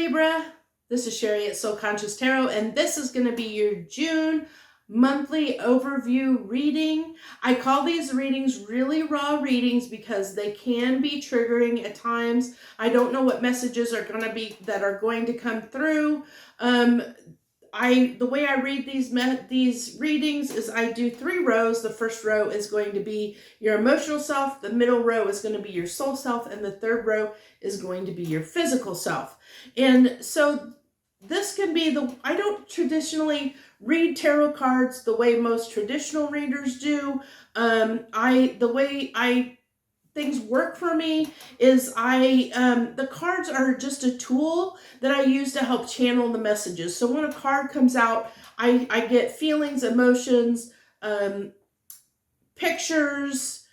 Libra. This is Sherry at Soul Conscious Tarot, and this is going to be your June monthly overview reading. I call these readings really raw readings because they can be triggering at times. I don't know what messages are going to come through. The way I read these readings is I do 3 rows. The first row is going to be your emotional self, the middle row is going to be your soul self, and the third row is going to be your physical self. And so this can be I don't traditionally read tarot cards the way most traditional readers do. The way things work for me is the cards are just a tool that I use to help channel the messages. So when a card comes out, I get feelings, emotions, pictures,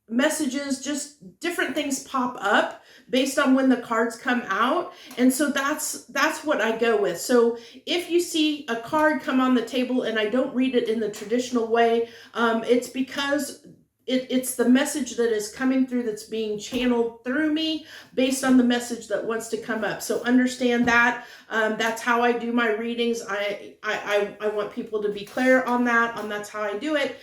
messages, just different things pop up based on when the cards come out. And so that's what I go with. So if you see a card come on the table and I don't read it in the traditional way, it's because it's the message that is coming through that's being channeled through me based on the message that wants to come up. So understand that. That's how I do my readings. I want people to be clear on that's how I do it.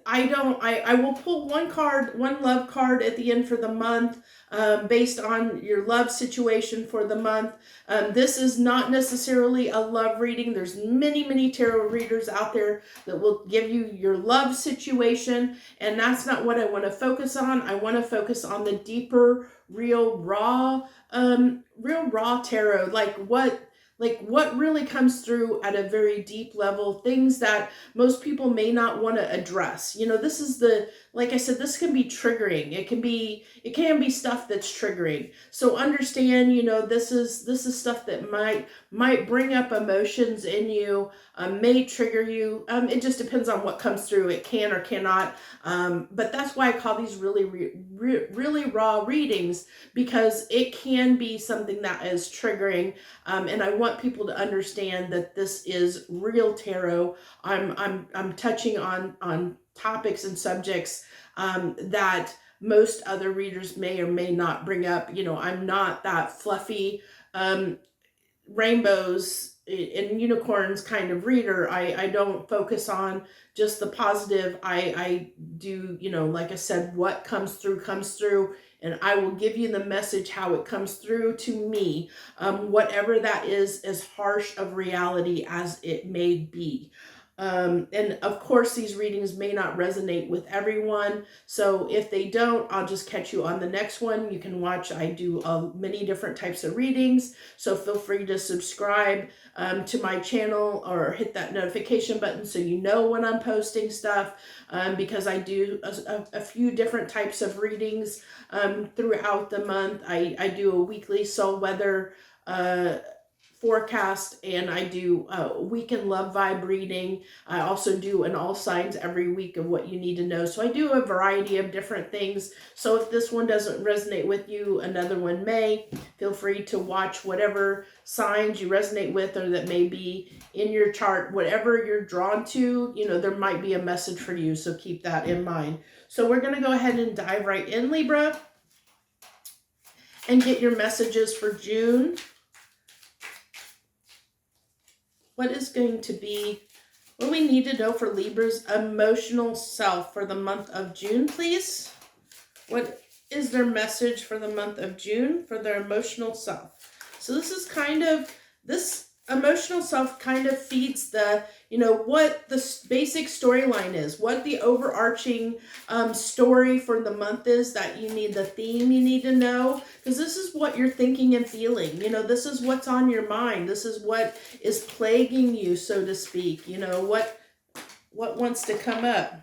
I will pull one love card at the end for the month, based on your love situation for the month. This is not necessarily a love reading. There's many tarot readers out there that will give you your love situation, and that's not what I want to focus on. I want to focus on the deeper, real raw tarot, like what really comes through at a very deep level, things that most people may not want to address. This is like I said, this can be triggering. It can be stuff that's triggering. So understand, this is stuff that might bring up emotions in you, may trigger you. It just depends on what comes through. It can or cannot. But that's why I call these really raw readings, because it can be something that is triggering. And I want people to understand that this is real tarot. I'm touching on topics and subjects that most other readers may or may not bring up. I'm not that fluffy rainbows and unicorns kind of reader. I don't focus on just the positive. I do, like I said, what comes through, and I will give you the message how it comes through to me, whatever that is, as harsh of reality as it may be. And of course, these readings may not resonate with everyone. So if they don't, I'll just catch you on the next one. You can watch. I do many different types of readings. So feel free to subscribe to my channel or hit that notification button so you know when I'm posting stuff, because I do a few different types of readings throughout the month. I do a weekly soul weather forecast, and I do a weekend love vibe reading. I also do an all signs every week of what you need to know. So I do a variety of different things. So if this one doesn't resonate with you, another one may. Feel free to watch whatever signs you resonate with or that may be in your chart. Whatever you're drawn to, there might be a message for you. So keep that in mind. So we're going to go ahead and dive right in, Libra, and get your messages for June. What is going to be, what do we need to know for Libra's emotional self for the month of June, please? What is their message for the month of June for their emotional self? So this emotional self kind of feeds what the basic storyline is, what the overarching story for the month is, that you need the theme you need to know, because this is what you're thinking and feeling. This is what's on your mind. This is what is plaguing you, so to speak. What wants to come up.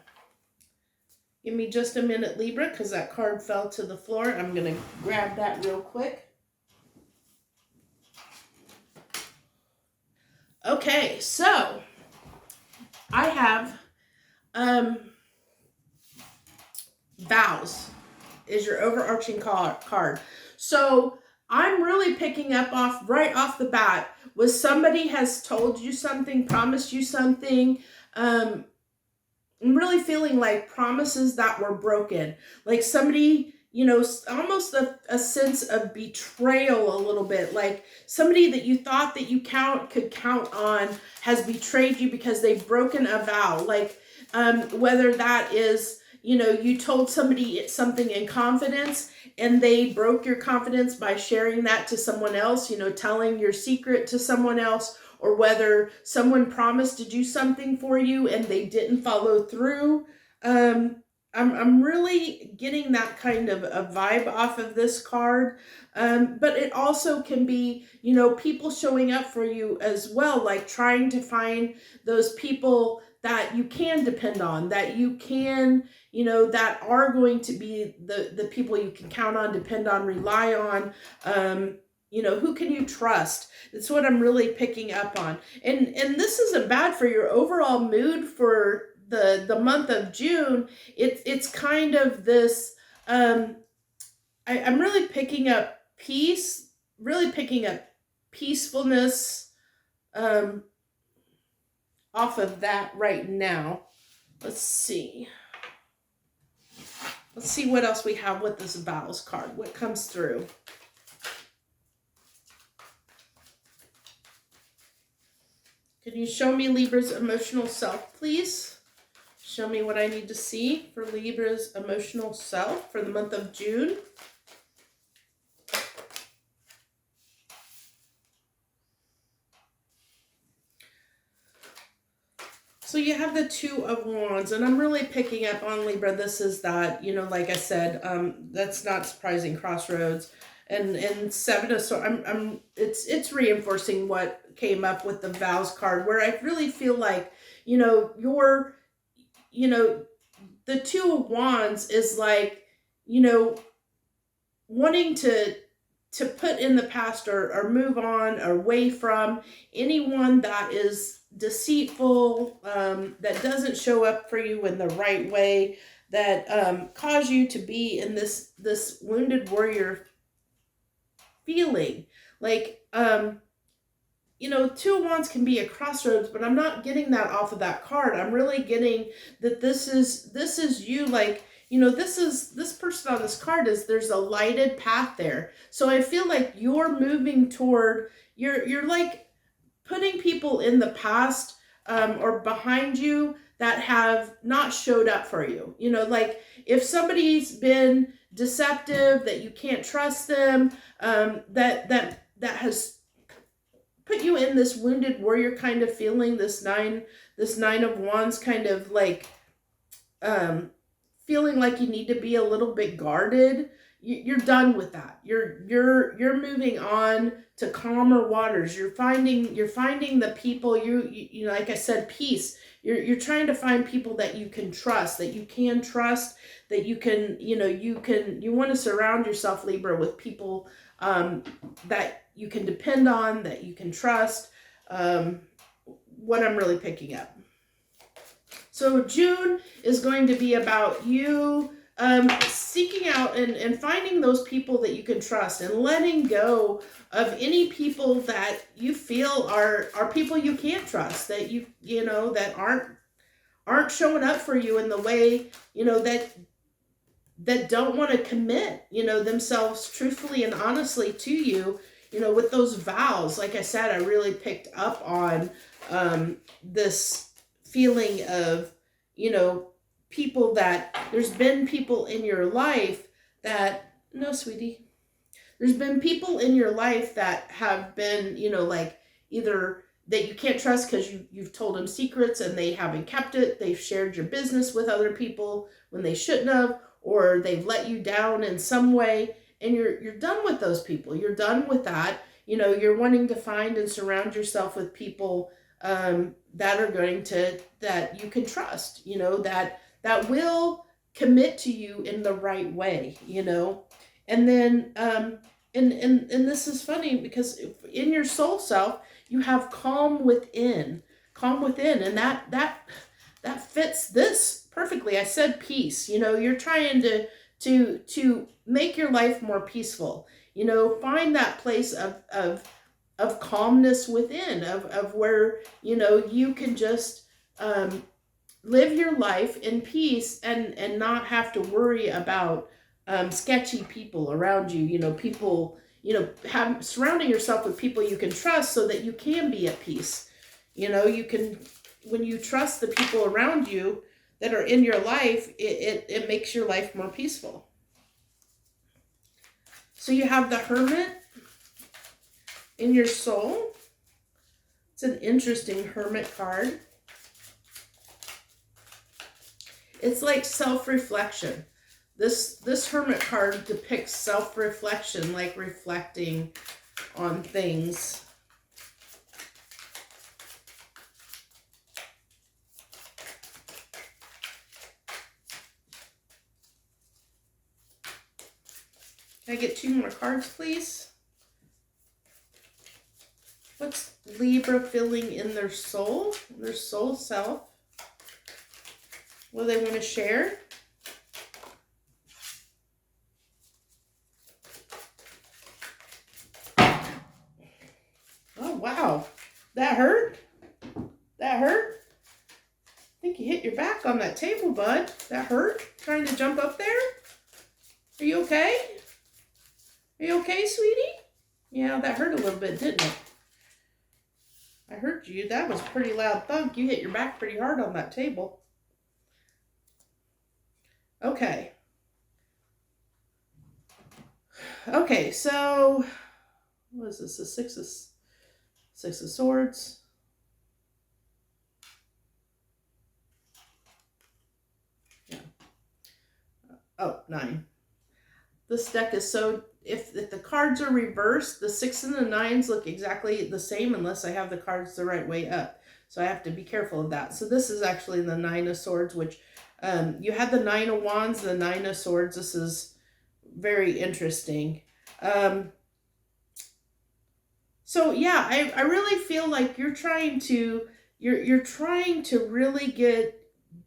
Give me just a minute, Libra, because that card fell to the floor. I'm going to grab that real quick. Okay, so I have vows is your overarching card. So I'm really picking up right off the bat with somebody has told you something, promised you something. I'm really feeling like promises that were broken. Like somebody, you know, almost a sense of betrayal a little bit. Like somebody that you thought that you could count on has betrayed you because they've broken a vow. Like whether that is, you know, you told somebody something in confidence and they broke your confidence by sharing that to someone else, you know, telling your secret to someone else, or whether someone promised to do something for you and they didn't follow through. I'm really getting that kind of a vibe off of this card. But it also can be, you know, people showing up for you as well, like trying to find those people that you can depend on, that you can, you know, that are going to be the people you can count on, depend on, rely on. You know, who can you trust? That's what I'm really picking up on. And this isn't bad for your overall mood for the month of June. It's kind of this, I'm really picking up peace, really picking up peacefulness off of that right now. Let's see what else we have with this vows card, what comes through. Can you show me Libra's emotional self, please? Show me what I need to see for Libra's emotional self for the month of June. So you have the Two of Wands, and I'm really picking up on Libra. This is that, you know, like I said, that's not surprising, crossroads. And Seven of Swords, it's reinforcing what came up with the vows card, where I really feel like, you know, the Two of Wands is like, you know, wanting to put in the past or move on or away from anyone that is deceitful, that doesn't show up for you in the right way, that cause you to be in this wounded warrior feeling. Like, you know, Two of Wands can be a crossroads, but I'm not getting that off of that card. I'm really getting that this is you, like, you know, this person on this card is, there's a lighted path there. So I feel like you're moving toward, you're like putting people in the past or behind you that have not showed up for you. You know, like if somebody's been deceptive, that you can't trust them, that has put you in this wounded warrior kind of feeling, this nine of Wands kind of like feeling like you need to be a little bit guarded. You're done with that. You're moving on to calmer waters. You're finding the people you know, like I said, peace. You're trying to find people that you can trust, that you can, you know, you want to surround yourself, Libra, with people that you can depend on, that you can trust. What I'm really picking up. So June is going to be about you seeking out and finding those people that you can trust, and letting go of any people that you feel are people you can't trust, that you know, that aren't showing up for you in the way, you know, that don't want to commit, you know, themselves truthfully and honestly to you, you know, with those vows. Like I said, I really picked up on this feeling of, you know, people that, there's been people in your life that, no, sweetie, there's been people in your life that have been, you know, like either that you can't trust because you've told them secrets and they haven't kept it. They've shared your business with other people when they shouldn't have, or they've let you down in some way, and you're done with those people. You're done with that. You know, you're wanting to find and surround yourself with people that are going to, that you can trust, you know, that will commit to you in the right way, you know. And then and this is funny because in your soul self you have calm within, and that fits this perfectly. I said peace. You know, you're trying to make your life more peaceful. You know, find that place of calmness within, of where, you know, you can just live your life in peace and not have to worry about sketchy people around you, you know, people, you know, surrounding yourself with people you can trust so that you can be at peace. You know, you can, when you trust the people around you that are in your life, it makes your life more peaceful. So you have the Hermit in your soul. It's an interesting Hermit card. It's like self-reflection. This Hermit card depicts self-reflection, like reflecting on things. Can I get 2 more cards, please? What's Libra feeling in their soul self? What do they want to share? Oh, wow. That hurt? That hurt? I think you hit your back on that table, bud. That hurt? Trying to jump up there? Are you okay? Are you okay, sweetie? Yeah, that hurt a little bit, didn't it? I heard you. That was a pretty loud thunk. You hit your back pretty hard on that table. Okay. Okay, so what is this? The Six of Swords. Yeah. Oh, 9. This deck is so, if the cards are reversed, the 6 and the 9s look exactly the same unless I have the cards the right way up. So I have to be careful of that. So this is actually the 9 of Swords, which you had the 9 of Wands, the 9 of Swords. This is very interesting. So yeah, I really feel like you're trying to really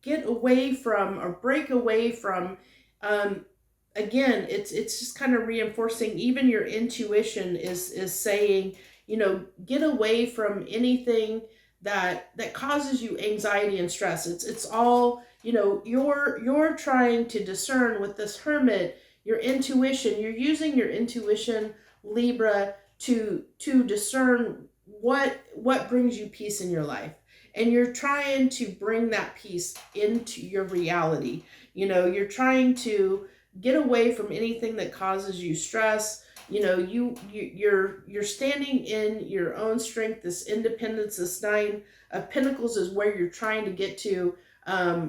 get away from, or break away from, again, it's just kind of reinforcing, even your intuition is saying, you know, get away from anything that causes you anxiety and stress. It's all, you know, you're trying to discern with this Hermit, your intuition. You're using your intuition, Libra, to discern what brings you peace in your life. And you're trying to bring that peace into your reality. You know, you're trying to get away from anything that causes you stress. You know, you're standing in your own strength. This independence, this 9 of Pentacles is where you're trying to get to,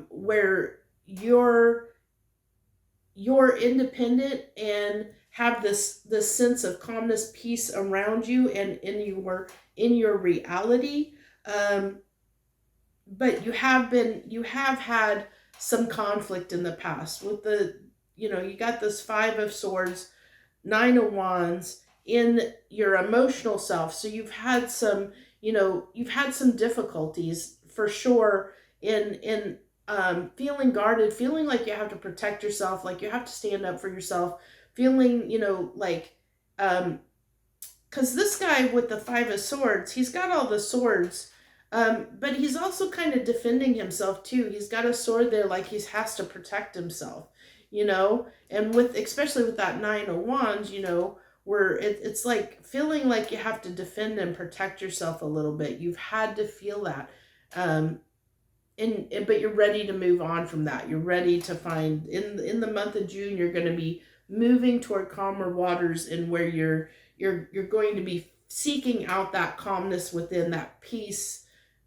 where you're independent and have this sense of calmness, peace around you and in your reality. But you have had some conflict in the past with the, you know, you got this 5 of Swords, 9 of Wands in your emotional self. So you've had some, you know, you've had some difficulties for sure in feeling guarded, feeling like you have to protect yourself, like you have to stand up for yourself, feeling, you know, like, because this guy with the 5 of Swords, he's got all the swords, but he's also kind of defending himself too. He's got a sword there, like he has to protect himself, you know, and especially with that 9 of Wands, you know, where it's like feeling like you have to defend and protect yourself a little bit. You've had to feel that. But you're ready to move on from that. You're ready to find, in the month of June, you're going to be moving toward calmer waters, and where you're going to be seeking out that calmness within, that peace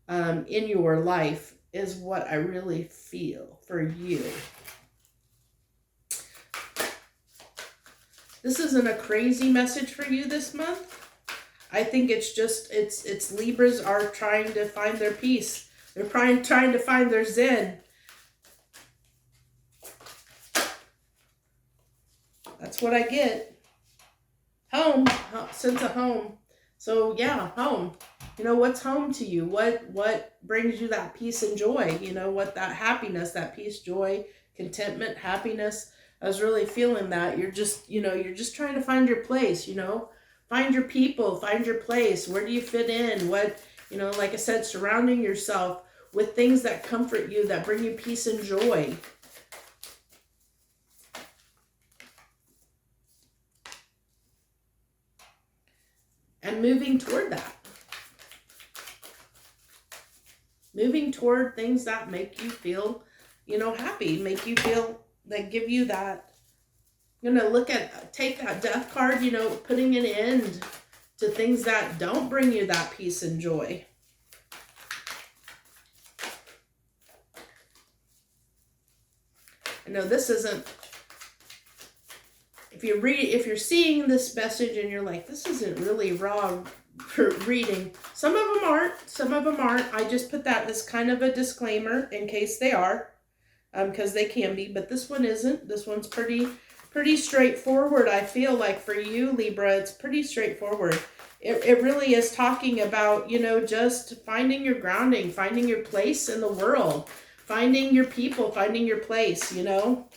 in your life, is what I really feel for you. This isn't a crazy message for you this month. I think it's just, it's Libras are trying to find their peace. They're trying to find their zen. That's what I get. Home, sense of home. So yeah, home. You know, what's home to you? What brings you that peace and joy? You know, what that happiness, that peace, joy, contentment, happiness. I was really feeling that. You're just, you know, you're just trying to find your place, you know. Find your people, find your place. Where do you fit in? What, you know, like I said, surrounding yourself with things that comfort you, that bring you peace and joy. I'm moving toward that. Moving toward things that make you feel, you know, happy, make you feel, that give you that. I'm going to take that death card, you know, putting an end to things that don't bring you that peace and joy. I know this isn't, if you're seeing this message and you're like, this isn't really raw reading. Some of them aren't. I just put that as kind of a disclaimer in case they are, because they can be, but this one isn't. This one's pretty straightforward. I feel like for you, Libra, it's pretty straightforward. It really is talking about, you know, just finding your grounding, finding your place in the world, finding your people, finding your place, you know,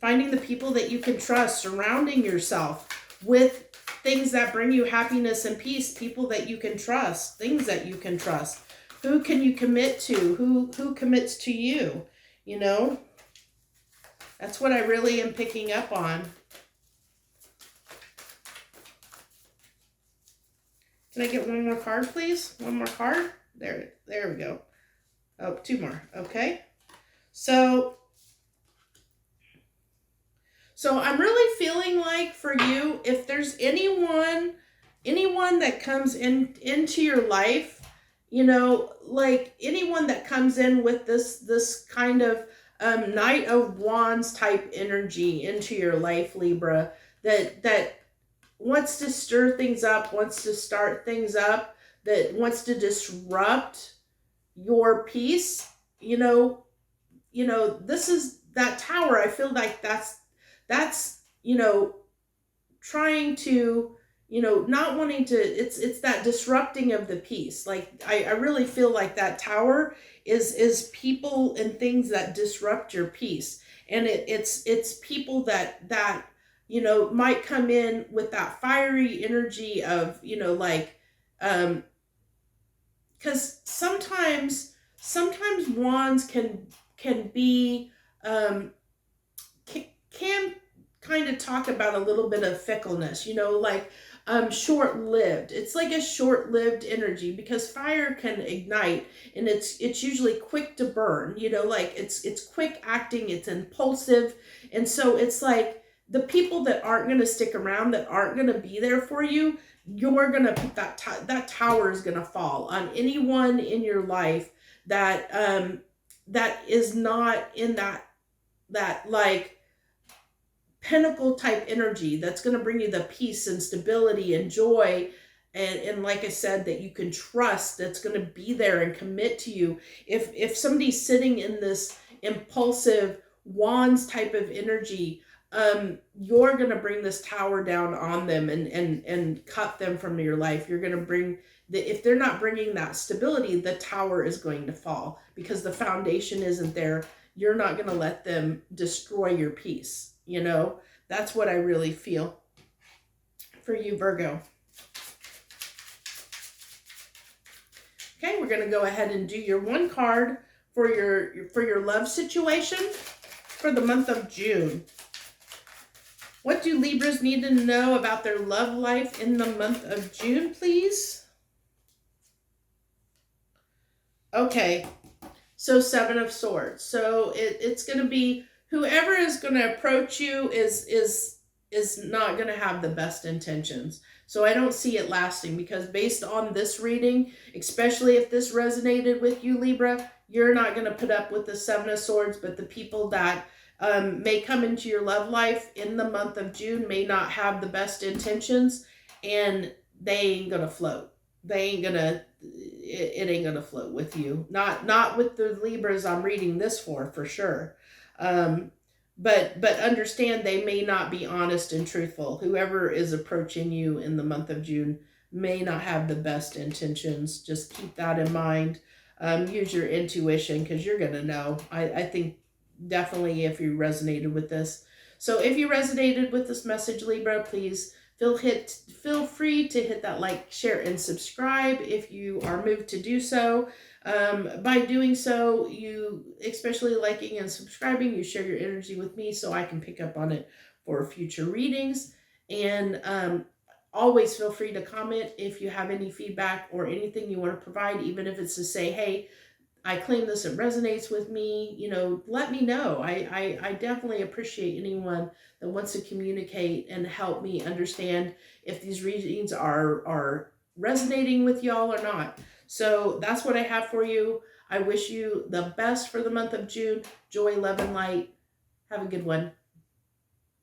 finding the people that you can trust, surrounding yourself with things that bring you happiness and peace, people that you can trust, things that you can trust. Who can you commit to? Who commits to you? You know, that's what I really am picking up on. Can I get one more card, please? One more card? There we go. Oh, two more. Okay. So I'm really feeling like for you, if there's anyone that comes into your life, you know, like anyone that comes in with this kind of Knight of Wands type energy into your life, Libra, that wants to stir things up, wants to start things up, that wants to disrupt your peace, you know, this is that Tower. I feel like that's, you know, trying to, you know, not wanting to, it's that disrupting of the peace. Like, I really feel like that Tower is people and things that disrupt your peace. And it's people that, you know, might come in with that fiery energy of, you know, like, because sometimes wands can be, can kind of talk about a little bit of fickleness, you know, like short-lived. It's like a short-lived energy, because fire can ignite, and it's usually quick to burn, you know, like it's quick acting, it's impulsive. And so it's like the people that aren't going to stick around, that aren't going to be there for you, you're going to put that tower is going to fall on anyone in your life that that is not in that like pinnacle type energy that's going to bring you the peace and stability and joy, and like I said, that you can trust, that's going to be there and commit to you. If somebody's sitting in this impulsive wands type of energy, you're going to bring this tower down on them and cut them from your life. You're going to bring if they're not bringing that stability, the tower is going to fall because the foundation isn't there. You're not going to let them destroy your peace. You know, that's what I really feel for you, Virgo. Okay, we're going to go ahead and do your one card for your love situation for the month of June. What do Libras need to know about their love life in the month of June, please? Okay, so 7 of Swords. So it's going to be whoever is going to approach you is not going to have the best intentions. So I don't see it lasting, because based on this reading, especially if this resonated with you, Libra, you're not going to put up with the 7 of Swords, but the people that may come into your love life in the month of June may not have the best intentions, and they ain't going to float. They ain't going to, it ain't going to float with you. Not with the Libras I'm reading this for sure. But understand they may not be honest and truthful. Whoever is approaching you in the month of June may not have the best intentions. Just keep that in mind. Use your intuition, because you're going to know. I think definitely if you resonated with this. So if you resonated with this message, Libra, please feel free to hit that like, share, and subscribe if you are moved to do so. By doing so, you, especially liking and subscribing, you share your energy with me so I can pick up on it for future readings. And Always feel free to comment if you have any feedback or anything you want to provide, even if it's to say, hey, I claim this, it resonates with me, you know, let me know. I definitely appreciate anyone that wants to communicate and help me understand if these readings are resonating with y'all or not. So that's what I have for you. I wish you the best for the month of June. Joy, love, and light. Have a good one.